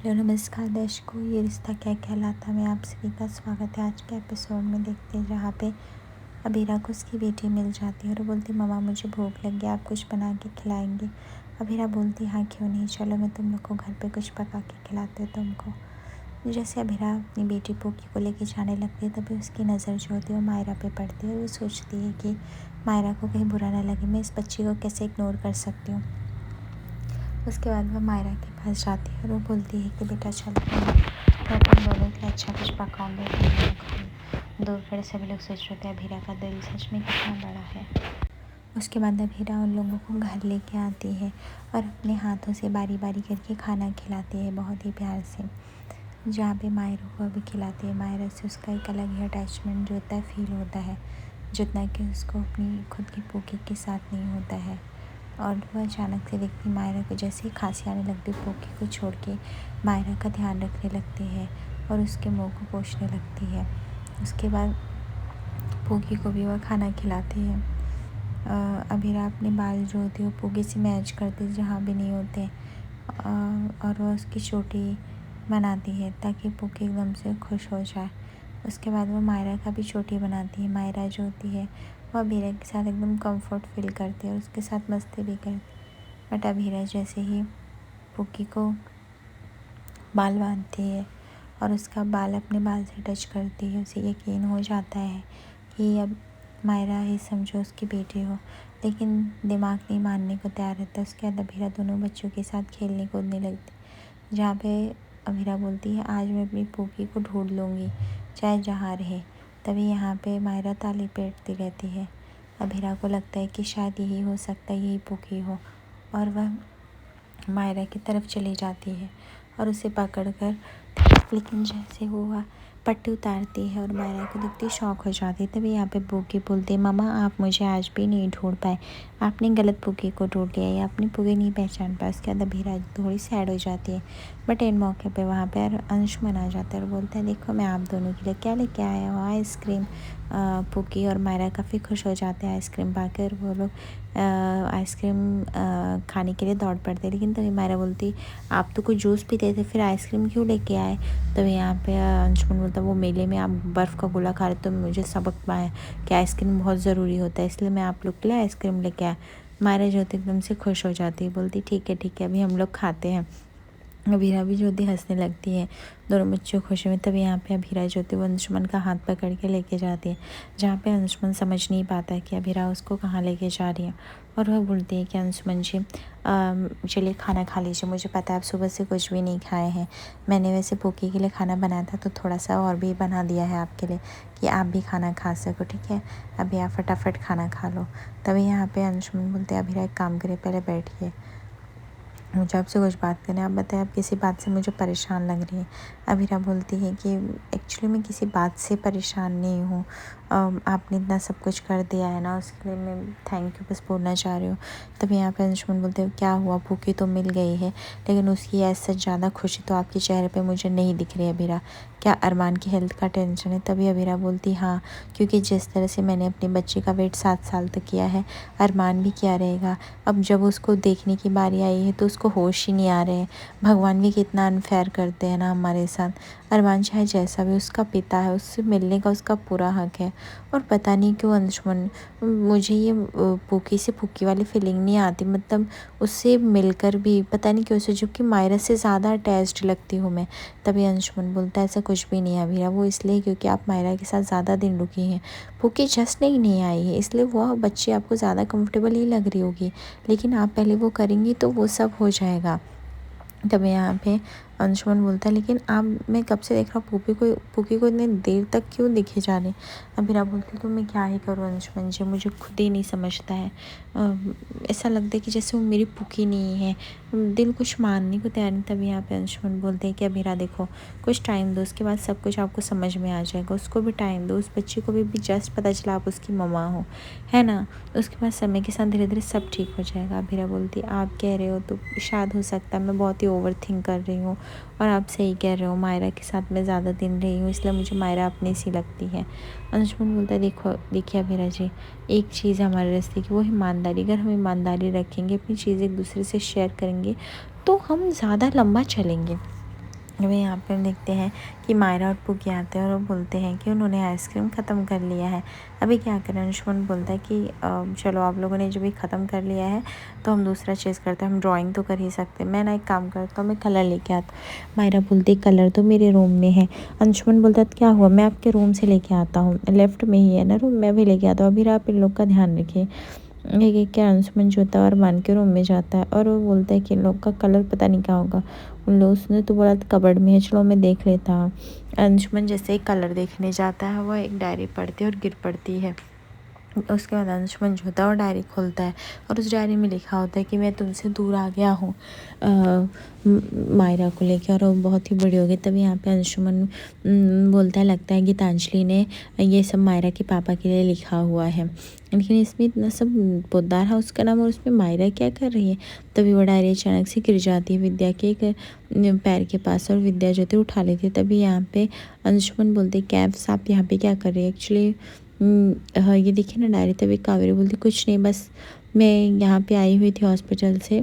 Hello नमस्कार दर्शकों, ये रिश्ता क्या कहलाता में आप सभी का स्वागत है। आज के एपिसोड में देखते हैं जहाँ पे अबीरा को उसकी बेटी मिल जाती है और बोलती मम्मा मुझे भूख लगी, आप कुछ बना के खिलाएंगे। अबीरा बोलती हाँ क्यों नहीं, चलो मैं तुम लोग को घर पे कुछ पका के खिलाती हूँ तुमको। जैसे अबीरा अपनी बेटी पोकी को लेके जाने लगती है तभी उसकी नज़र जो होती है वो मायरा पे पड़ती है और वो सोचती है कि मायरा को कहीं बुरा ना लगे, मैं इस बच्ची को कैसे इग्नोर कर सकती हूँ। उसके बाद वह मायरा के पास जाती है और वो बोलती है कि बेटा चलो मैं तुम दोनों के लिए अच्छा कुछ पकाऊंगी, तुम लोग खाओ। दूर खड़े सभी लोग सोच रहे थे अबीरा का दिल सच में कितना बड़ा है। उसके बाद अबीरा उन लोगों को घर लेके आती है और अपने हाथों से बारी बारी करके खाना खिलाती है बहुत ही प्यार से। जहाँ पे मायरा को भी खिलाती है, मायरा से उसका एक अलग ही अटैचमेंट जो होता है फील होता है, जितना कि उसको अपनी खुद की पोकी के साथ नहीं होता है। और वह अचानक से देखती मायरा को, जैसे ही खांसी आने लगती पोकी को छोड़ के मायरा का ध्यान रखने लगती है और उसके मुंह को पोंछने लगती है। उसके बाद पोकी को भी वह खाना खिलाती है। अबीरा अपने बाल जो होते हैं वो पोकी से मैच करती जहाँ भी नहीं होते और वह उसकी चोटी बनाती है ताकि पोकी एकदम से खुश हो जाए। उसके बाद वो मायरा का भी चोटी बनाती है। मायरा जो होती है वो अबीरा के साथ एकदम कंफर्ट फील करती है और उसके साथ मस्ती भी करती। बट अबीरा जैसे ही पोकी को बाल बांधती है और उसका बाल अपने बाल से टच करती है, उसे यकीन हो जाता है कि अब मायरा ही समझो उसकी बेटी हो, लेकिन दिमाग नहीं मानने को तैयार रहता है। उसके बाद अबीरा दोनों बच्चों के साथ खेलने कूदने लगती, जहाँ पे अबीरा बोलती है आज मैं अपनी पोकी को ढूंढ लूँगी चाहे जहाँ रहे। तभी यहाँ पे मायरा ताली पीटती रहती है। अबीरा को लगता है कि शायद यही हो सकता है, यही पोकी हो, और वह मायरा की तरफ चली जाती है और उसे पकड़कर, लेकिन जैसे वो वह पट्टी उतारती है और मायरा को देखती शॉक हो जाती है। तभी यहाँ पे पोकी बोलती है मम्मा आप मुझे आज भी नहीं ढूंढ पाए, आपने गलत पोकी को ढूंढ लिया या अपनी पोकी नहीं पहचान पाए। उसके बाद अबीरा थोड़ी सैड हो जाती है। बट इन मौके पे वहाँ पर अंशुमन आ जाता है और बोलता है देखो मैं आप दोनों के लिए क्या लेके आया हूँ, आइसक्रीम। पोकी और मायरा काफ़ी खुश हो जाते हैं आइसक्रीम पाकर। वो लोग आइसक्रीम खाने के लिए दौड़ पड़ते, लेकिन तभी मायरा बोलती आप तो कुछ जूस पीते थे फिर आइसक्रीम क्यों लेके आए। तभी यहाँ पे अंशुमन बोलता वो मेले में आप बर्फ़ का गोला खा रहे तो मुझे सबक पाया कि आइसक्रीम बहुत ज़रूरी होता है, इसलिए मैं आप लोग के लिए आइसक्रीम लेके आया। मायरा जो होती एकदम से खुश हो जाती है, बोलती ठीक है अभी हम लोग खाते हैं। अबीरा भी जो होती हंसने लगती है, दोनों बच्चों खुशी में। तभी यहाँ पे अबीरा जो होती है वो अंशुमन का हाथ पकड़ के लेके जाती है, जहाँ पे अंशुमन समझ नहीं पाता है कि अबीरा उसको कहाँ लेके जा रही है। और वह बोलती है कि अंशुमन जी चलिए खाना खा लीजिए, मुझे पता है आप सुबह से कुछ भी नहीं खाए हैं, मैंने वैसे पोकी के लिए खाना बनाया था तो थोड़ा सा और भी बना दिया है आपके लिए कि आप भी खाना खा सको, ठीक है अभी आप फटाफट खाना खा लो। तभी यहाँ पे अंशुमन बोलते हैं अबीरा एक काम करिए पहले बैठिए, मुझे आपसे कुछ बात करनी है, आप बताएं आप किसी बात से मुझे परेशान लग रही है। अबीरा बोलती है कि एक्चुअली मैं किसी बात से परेशान नहीं हूँ, आपने इतना सब कुछ कर दिया है ना उसके लिए मैं थैंक यू बस बोलना चाह रही हूँ। तभी यहाँ पे अंशुमन बोलते हैं क्या हुआ, पोकी तो मिल गई है लेकिन उसकी ऐसा ज़्यादा खुशी तो आपके चेहरे पे मुझे नहीं दिख रही है अबीरा, क्या अरमान की हेल्थ का टेंशन है। तभी अबीरा बोलती हाँ, क्योंकि जिस तरह से मैंने अपने बच्चे का वेट 7 साल तक किया है अरमान भी क्या रहेगा। अब जब उसको देखने की बारी आई है तो उसको होश ही नहीं आ रहे हैं। भगवान भी कितना अनफेयर करते हैं ना हमारे साथ। अरमान चाहे जैसा भी उसका पिता है, उससे मिलने का उसका पूरा हक है। और पता नहीं क्यों अंशुमन मुझे ये पोकी से पोकी वाली फीलिंग नहीं आती, मतलब उससे मिलकर भी पता नहीं क्यों से, जबकि मायरा से ज़्यादा अटैच्ड लगती हूँ मैं। तभी अंशुमन बोलता है ऐसा कुछ भी नहीं है अबीरा, वो इसलिए क्योंकि आप मायरा के साथ ज़्यादा दिन रुकी हैं, पोकी जस्ट नहीं आई है इसलिए वो बच्ची आपको ज़्यादा कंफर्टेबल ही लग रही होगी, लेकिन आप पहले वो करेंगी तो वो सब हो जाएगा। तब यहाँ पे अंशुमन बोलता है लेकिन आप, मैं कब से देख रहा हूँ पोकी को इतनी देर तक क्यों दिखे जा रहे। अबीरा बोलती तो मैं क्या ही करूँ अंशुमन जी, मुझे खुद ही नहीं समझता है, ऐसा लगता है कि जैसे वो मेरी पोकी नहीं है, दिल कुछ मानने को तैयार नहीं। तभी यहाँ पे अंशुमन बोलते हैं कि अबीरा देखो कुछ टाइम दो, उसके बाद सब कुछ आपको समझ में आ जाएगा, उसको भी टाइम दो, उस बच्ची को भी जस्ट पता चला आप उसकी मम्मा हो, है ना, उसके बाद समय के साथ धीरे धीरे सब ठीक हो जाएगा। अबीरा बोलती आप कह रहे हो तो शायद हो सकता है मैं बहुत ही ओवर थिंक कर रही हूँ, और आप सही कह रहे हो, मायरा के साथ मैं ज़्यादा दिन रही हूँ इसलिए मुझे मायरा अपनी सी लगती है। अंशुमन बोलता है देखिए अबीरा जी, एक चीज़ हमारे रास्ते की वो ईमानदारी, अगर हम ईमानदारी रखेंगे, अपनी चीज़ एक दूसरे से शेयर करेंगे तो हम ज़्यादा लंबा चलेंगे। अभी यहाँ पे हम देखते हैं कि मायरा और पुकी आते हैं और वो बोलते हैं कि उन्होंने आइसक्रीम ख़त्म कर लिया है। अभी क्या करें, अंशुमन बोलता है कि चलो आप लोगों ने जब भी ख़त्म कर लिया है तो हम दूसरा चीज़ करते हैं, हम ड्राइंग तो कर ही सकते हैं। मैं ना एक काम करता हूँ, मैं कलर लेके आता हूँ। मायरा बोलती कलर तो मेरे रूम में है। अंशुमन बोलता है क्या हुआ, मैं आपके रूम से लेके आता हूँ, लेफ्ट में ही है ना रूम, मैं भी लेके आता हूँ। अभी आप इन लोग का ध्यान रखिए। एक क्या अंशुमन जो होता है और मान के रूम में जाता है और वो बोलता है कि इन लोग का कलर पता नहीं क्या होगा। उन लोग उसने तो बोला कबर्ड में है, चलो मैं देख लेता हूँ। अंशुमन जैसे ही कलर देखने जाता है वह एक डायरी पढ़ती है और गिर पड़ती है। उसके बाद अंशुमन जो होता है वो डायरी खोलता है और उस डायरी में लिखा होता है कि मैं तुमसे दूर आ गया हूँ मायरा को लेकर, और वो बहुत ही बड़ी हो गई। तभी यहाँ पे अंशुमन बोलता है लगता है गीतांजलि ने ये सब मायरा के पापा के लिए लिखा हुआ है, लेकिन इसमें इतना सब पोद्दार हाउस का नाम और उसमें मायरा क्या कर रही है। तभी वो डायरी अचानक से गिर जाती है विद्या के एक पैर के पास और विद्या जो थी उठा लेती है। तभी यहाँ पे अंशुमन बोलते कैब्स आप यहाँ पे क्या कर रही है एक्चुअली, हाँ ये देखिए ना डायरी। तभी कावेरी बोलती कुछ नहीं, बस मैं यहाँ पे आई हुई थी हॉस्पिटल से,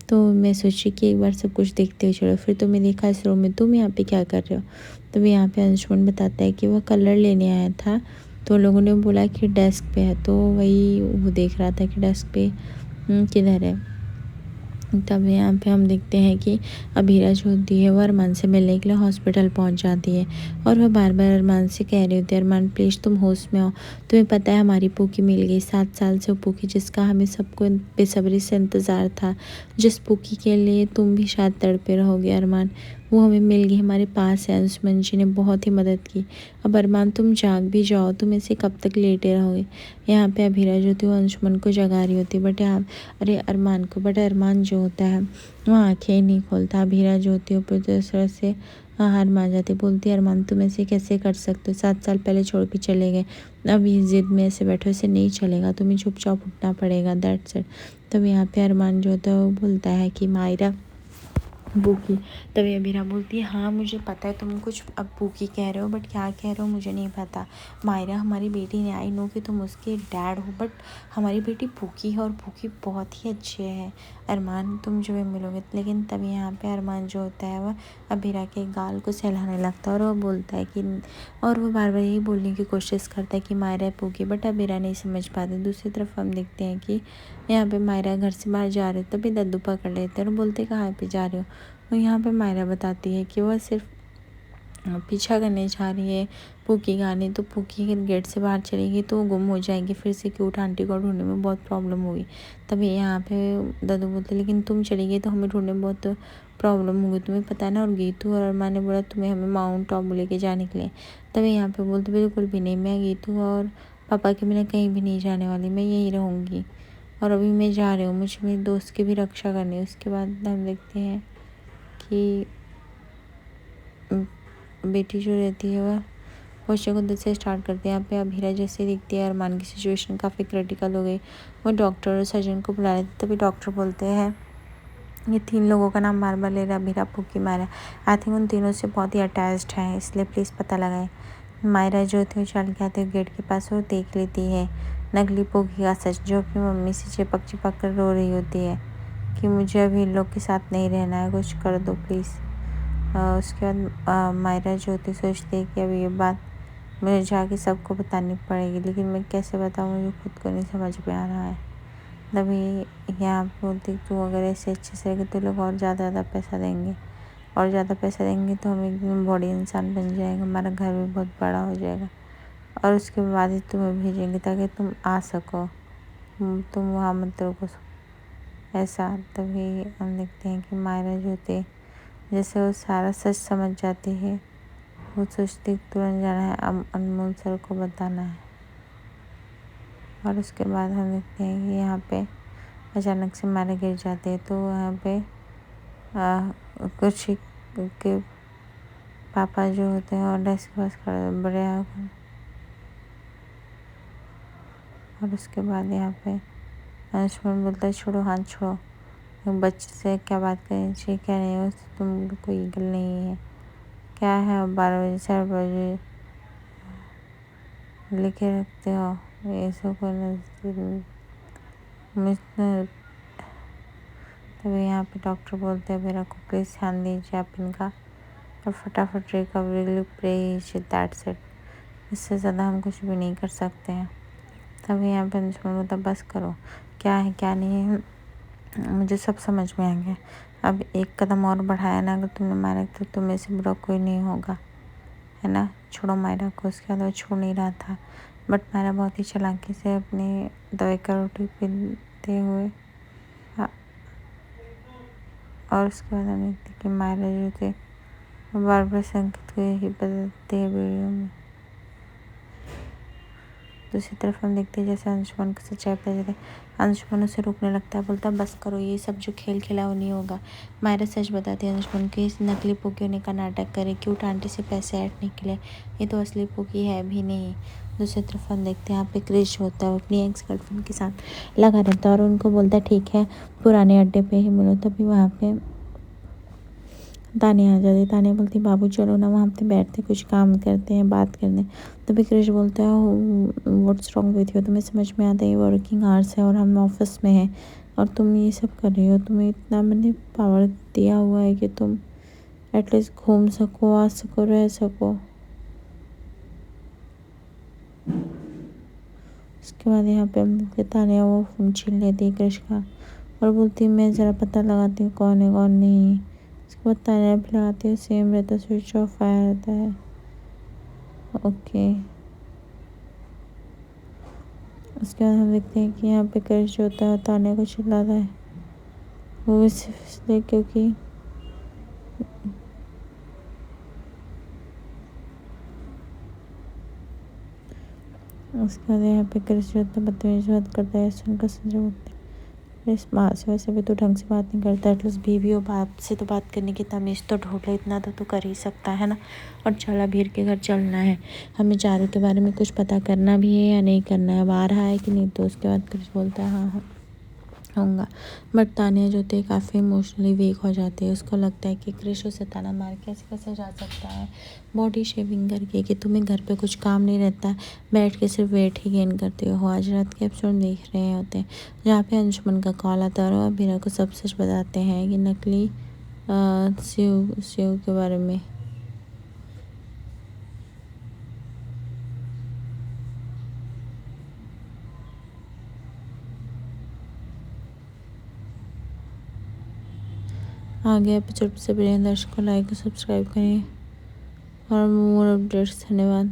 तो मैं सोची कि एक बार सब कुछ देखते हुए चलो। फिर तुम्हें देखा इस रूम में, तुम यहाँ पे क्या कर रहे हो। तभी यहाँ पे अंशुमन बताता है कि वह कलर लेने आया था, तो लोगों ने बोला कि डेस्क पे है, तो वही वो देख रहा था कि डेस्क पे किधर है। तब यहाँ पे हम देखते हैं कि अभीरा जो होती है वो अरमान से मिलने के लिए हॉस्पिटल पहुँच जाती है और वह बार बार अरमान से कह रही होती है अरमान प्लीज़ तुम होश में आओ, तुम्हें पता है हमारी पूकी मिल गई, 7 साल से वो पूकी जिसका हमें सबको बेसब्री से इंतज़ार था, जिस पूकी के लिए तुम भी शायद तड़पे रहोगे अरमान, वो हमें मिल गई, हमारे पास है। अंशुमन जी ने बहुत ही मदद की। अब अरमान तुम जाग भी जाओ, तुम ऐसे कब तक लेटे रहोगे। यहाँ पे अभीरा जो थी वो अंशुमन को जगा रही होती बट यहाँ अरे अरमान को, बट अरमान जो होता है वो आंखें ही नहीं खोलता। अभीरा जो होती है पूरी तरह से हार मान जाती, बोलती है अरमान तुम ऐसे कैसे कर सकते हो, 7 साल पहले छोड़ के चले गए, अब इस जिद में ऐसे बैठो, ऐसे नहीं चलेगा, तुम्हें चुपचाप उठना पड़ेगा, दैट्स इट। तब यहाँ पे अरमान जो होता है वो बोलता है कि मायरा पूकी। तभी अबीरा बोलती है हाँ मुझे पता है तुम कुछ अब पूकी कह रहे हो, बट क्या कह रहे हो मुझे नहीं पता। मायरा हमारी बेटी ने, आई नो कि तुम उसके डैड हो, बट हमारी बेटी पूकी है और पूकी बहुत ही अच्छी है। अरमान तुम जो है मिलोगे। लेकिन तभी यहाँ पे अरमान जो होता है वह अबीरा के गाल को सहलाने लगता है और वह बोलता है कि, और वो बार बार यही बोलने की कोशिश करता है कि मायरा पूकी, बट अबीरा नहीं समझ पाते। दूसरी तरफ हम देखते हैं कि यहाँ पे मायरा घर से बाहर जा रहे, तभी दद्दू पकड़ लेते हैं और बोलते कहाँ पे जा रहे हो। तो यहाँ पे मायरा बताती है कि वह सिर्फ पीछा करने जा रही है पूकी का, नहीं तो पूकी अगर गेट से बाहर चलेगी तो वो गुम हो जाएगी, फिर से क्यूट आंटी को ढूंढने में बहुत प्रॉब्लम होगी। तभी यहाँ पे दादू बोलते लेकिन तुम चलेगी तो हमें ढूंढने में बहुत प्रॉब्लम होगी, तुम्हें पता है ना। और गीतू और अरमान ने बोला तुम्हें हमें माउंट आबू लेके जाने के लिए। तभी यहाँ पे बोलते बिल्कुल भी नहीं, मैं गीतू और पापा के बिना कहीं भी नहीं जाने वाली, मैं यहीं रहूँगी और अभी मैं जा रही हूँ, मुझे मेरे दोस्त की भी रक्षा करनी है। उसके बाद हम देखते हैं कि बेटी जो रहती है वह क्वेश्चन को दिल से स्टार्ट करते हैं। यहाँ पे अभीरा जैसे दिखती है अरमान की सिचुएशन काफ़ी क्रिटिकल हो गई, वो डॉक्टर और सर्जन को बुला लेते। तभी डॉक्टर बोलते हैं ये 3 लोगों का नाम बार बार ले रहा, अभीरा पूकी मायरा, आई थिंक उन तीनों से बहुत ही अटैच्ड है, इसलिए प्लीज़ पता लगाएं। मायरा जो थी वो चल के आती है गेट के पास और देख लेती है नकली पूकी का सच, जो अपनी मम्मी से चिपक चिपक कर रो रही होती है कि मुझे अभी इन लोग के साथ नहीं रहना है, कुछ कर दो प्लीज़। उसके बाद मायरा जो होती सोचती है कि अब ये बात मुझे जाके सबको बतानी पड़ेगी, लेकिन मैं कैसे बताऊँ, मुझे खुद को नहीं समझ में आ रहा है। तभी यहाँ बोलती तू अगर ऐसे अच्छे से रहेगी तो लोग और ज़्यादा पैसा देंगे, और ज़्यादा पैसा देंगे तो हम एकदम बॉडी इंसान बन जाएंगे, हमारा घर भी बहुत बड़ा हो जाएगा और उसके बाद ही तुम्हें भेजेंगे ताकि तुम आ सको, तुम वहाँ मत रुको ऐसा। तभी हम देखते हैं कि मायरा जो होती जैसे वो सारा सच समझ जाती है, वो सोचती तुरंत जाना है, अब अनमोल सर को बताना है। और उसके बाद हम देखते हैं कि यहाँ पे अचानक से मायरा गिर जाते हैं, तो यहाँ पे कुछ के पापा जो होते हैं और डेस्क के पास खड़े बड़े और उसके बाद यहाँ पे अंशुमन बोलता है छोड़ो हाथ छोड़ो, बच्चे से क्या बात करें चाहिए, क्या नहीं हो, तुम कोई ईगल नहीं है, क्या है 12 बजे 4 बजे लिखे रखते हो, ये सब तभी यहाँ पे डॉक्टर बोलते हैं मेरा को प्लीज़ ध्यान दीजिए आप इनका, और फटाफट रिकवरी प्रेज दैट्स इट। इससे ज़्यादा हम कुछ भी नहीं कर सकते हैं। तभी यहाँ पे अंशुमन बोलता बस करो, क्या है क्या नहीं है मुझे सब समझ में आ गया। अब एक कदम और बढ़ाया ना अगर तुमने मायरा तो तुम्हें से बुरा कोई नहीं होगा, है ना। छोड़ो मायरा को। उसके बाद वो छोड़ नहीं रहा था, बट मायरा बहुत ही चालाकी से अपनी दवाई का रोटी पीते हुए और उसके बाद हम देखते कि मायरा जो थे वो बार बार संकेत को यही बदलते हैं वीडियो में। दूसरी तरफ हम देखते हैं जैसे अंशुमन को सच्चाई पता चलता है, अंशुमन उसे रोकने लगता है, बोलता है बस करो, ये सब जो खेल खेला वो नहीं होगा। मायरा सच बताती है अंशुमन को, इस नकली पोकी होने का नाटक करे, क्यूट आंटी से पैसे ऐंठने के लिए, ये तो असली पोकी है भी नहीं। दूसरी तरफ हम देखते हैं यहाँ पे क्रिश होता है, वो अपनी एक्स गर्लफ्रेंड के साथ लगा रहता है और उनको बोलता है ठीक है पुराने अड्डे पे ही मिलो। तभी वहाँ पे तानिया आ जाती। तानिया बोलती बाबू चलो ना वहाँ पे बैठते कुछ काम करते हैं बात करते हैं। तभी क्रिश बोलता है व्हाट्स रॉन्ग विथ यू, तुम्हें समझ में आता है ये वर्किंग आवर्स है और हम ऑफिस में हैं और तुम ये सब कर रही हो। तुम्हें इतना मैंने पावर दिया हुआ है कि तुम एटलीस्ट घूम सको, आ सको, रह सको। उसके बाद यहाँ पे हम देखते तानिया वो फ़ोन छीन लेती है क्रिश का और बोलती है मैं ज़रा पता लगाती हूँ कौन है कौन नहीं। उसके बाद तानिया भी लगाती है, सेम रहता है, स्विच ऑफ आया रहता है। ओके। उसके बाद हम देखते हैं कि यहाँ पे क्रिश जो होता है तानिया को चिल्लाता है, वो भी सिर्फ इसलिए क्योंकि उसके बाद यहाँ पे क्रिश जो होता है बदतमीजी बात करता है, सुनकर संजय बोलते हैं इस माँ से वैसे भी तो ढंग से बात नहीं करता, एटलीस्ट बीवी और बाप से तो बात करने की तमीज़ तो ढूंढ ले, इतना तो तू कर ही सकता है ना। और चल अबीर के घर चलना है, हमें चारू के बारे में कुछ पता करना भी है या नहीं करना है, अब आ रहा है कि नहीं। तो उसके बाद क्रिश बोलता है हाँ हाँ होगा। बट तानिया जो थे काफ़ी इमोशनली वीक हो जाती है। उसको लगता है कि क्रिश उसे ताना मार के ऐसे कैसे जा सकता है बॉडी शेविंग करके, कि तुम्हें घर पे कुछ काम नहीं रहता, बैठ के सिर्फ वेट ही गेन करते हो। आज रात के एपिसोड देख रहे होते हैं जहाँ पे अंशुमन का कॉल आता है और अबीरा को सब सच बताते हैं कि नकली शिव के बारे में। आगे एपिसोड से पहले दर्शकों लाइक और सब्सक्राइब करें और मोर अपडेट्स। धन्यवाद।